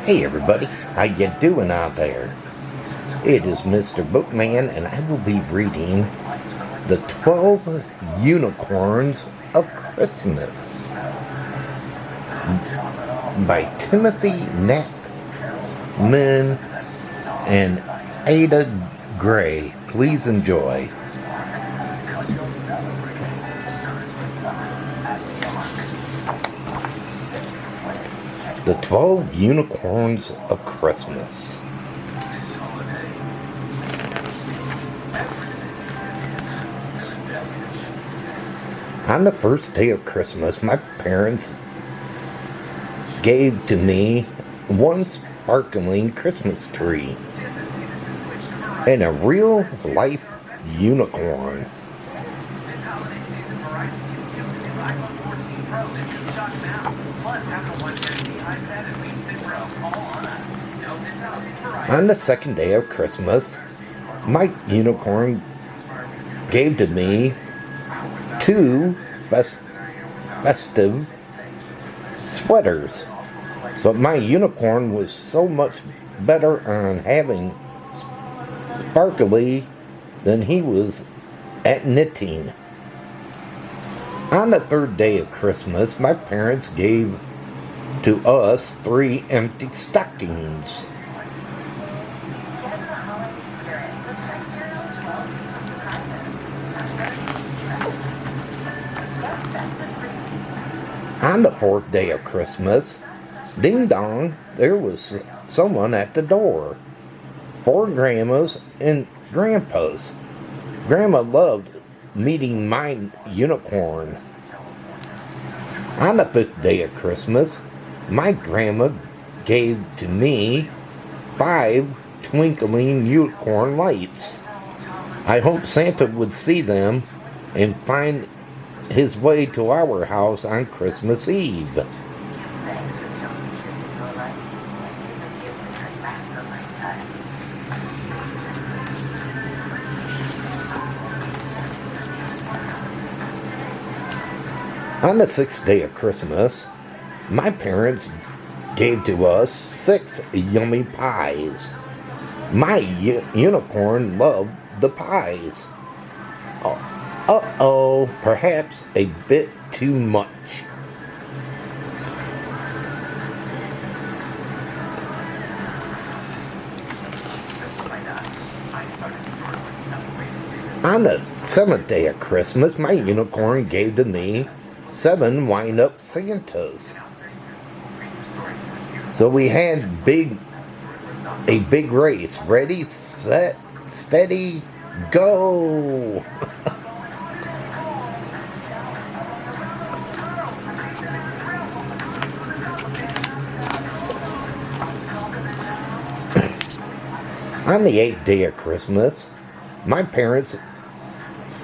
Hey everybody, how you doing out there? It is Mr. Bookman and I will be reading The 12 Unicorns of Christmas by Timothy Knapman and Ada Gray. Please enjoy. The 12 Unicorns of Christmas. On the first day of Christmas, my parents gave to me one sparkling Christmas tree and a real life unicorn. On the second day of Christmas, my unicorn gave to me two festive sweaters, but my unicorn was so much better on having sparkly than he was at knitting. On the third day of Christmas, my parents gave to us 3 empty stockings. On the fourth day of Christmas, ding dong, there was someone at the door. 4 grandmas and grandpas. Grandma loved meeting my unicorn. On the 5th day of Christmas, my grandma gave to me 5 twinkling unicorn lights. I hoped Santa would see them and find his way to our house on Christmas Eve. On the 6th day of Christmas, my parents gave to us 6 yummy pies. My unicorn loved the pies. Perhaps a bit too much. On the 7th day of Christmas, my unicorn gave to me 7 wind-up Santas. So we had a big race. Ready, set, steady, go! On the 8th day of Christmas, my parents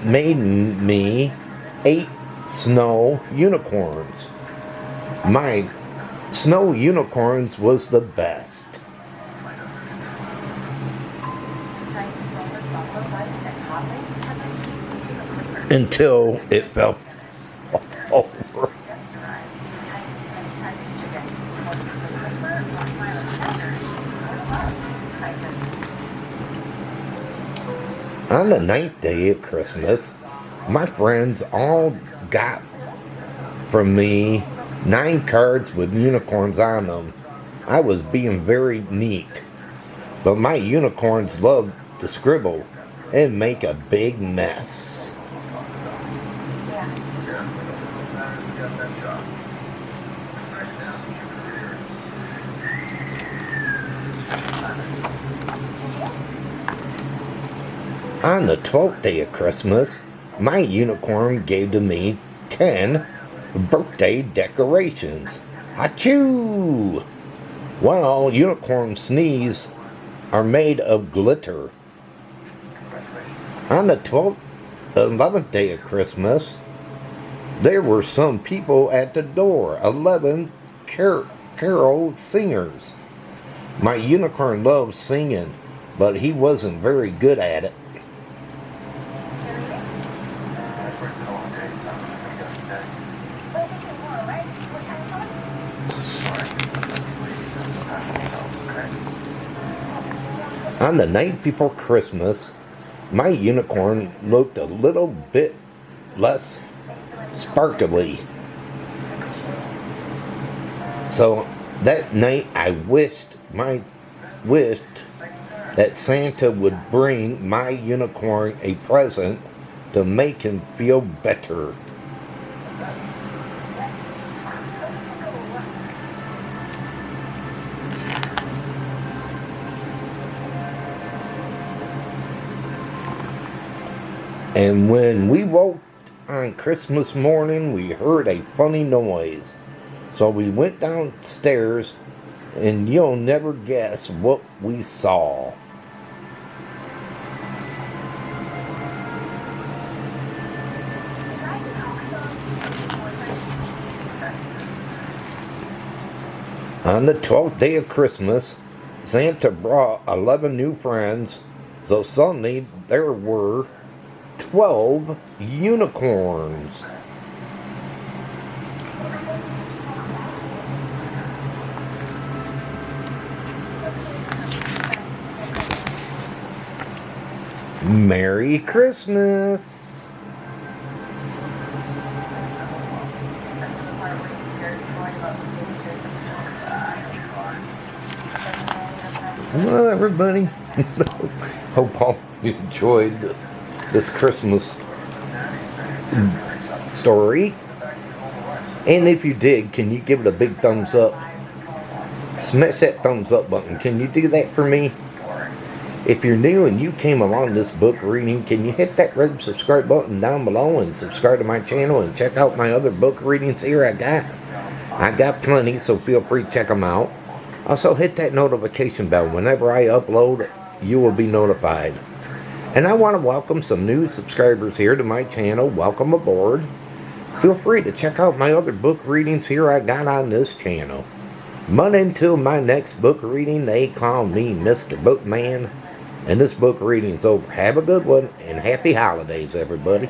made me 8 snow unicorns. My snow unicorns was the best. Until it fell over. On the 9th day of Christmas, my friends all got from me 9 cards with unicorns on them. I was being very neat, but my unicorns loved to scribble and make a big mess. On the 12th day of Christmas, my unicorn gave to me 10 birthday decorations. Achoo! Well, unicorn sneeze are made of glitter. On the 11th day of Christmas, there were some people at the door, 11 carol singers. My unicorn loved singing, but he wasn't very good at it. On the night before Christmas, my unicorn looked a little bit less sparkly. So that night I wished that Santa would bring my unicorn a present to make him feel better. And when we woke on Christmas morning, we heard a funny noise. So we went downstairs, and you'll never guess what we saw. On the 12th day of Christmas, Santa brought 11 new friends, so suddenly there were 12 unicorns. Merry Christmas! Well, everybody, hope all you enjoyed this Christmas story. And if you did, can you give it a big thumbs up? Smash that thumbs up button. Can you do that for me? If you're new and you came along this book reading, can you hit that red subscribe button down below and subscribe to my channel and check out my other book readings here I got plenty, so feel free to check them out. Also hit that notification bell. Whenever I upload, you will be notified. And I want to welcome some new subscribers here to my channel. Welcome aboard. Feel free to check out my other book readings here I got on this channel. But until my next book reading, they call me Mr.Bookman. And this book reading's over. Have a good one, and happy holidays, everybody.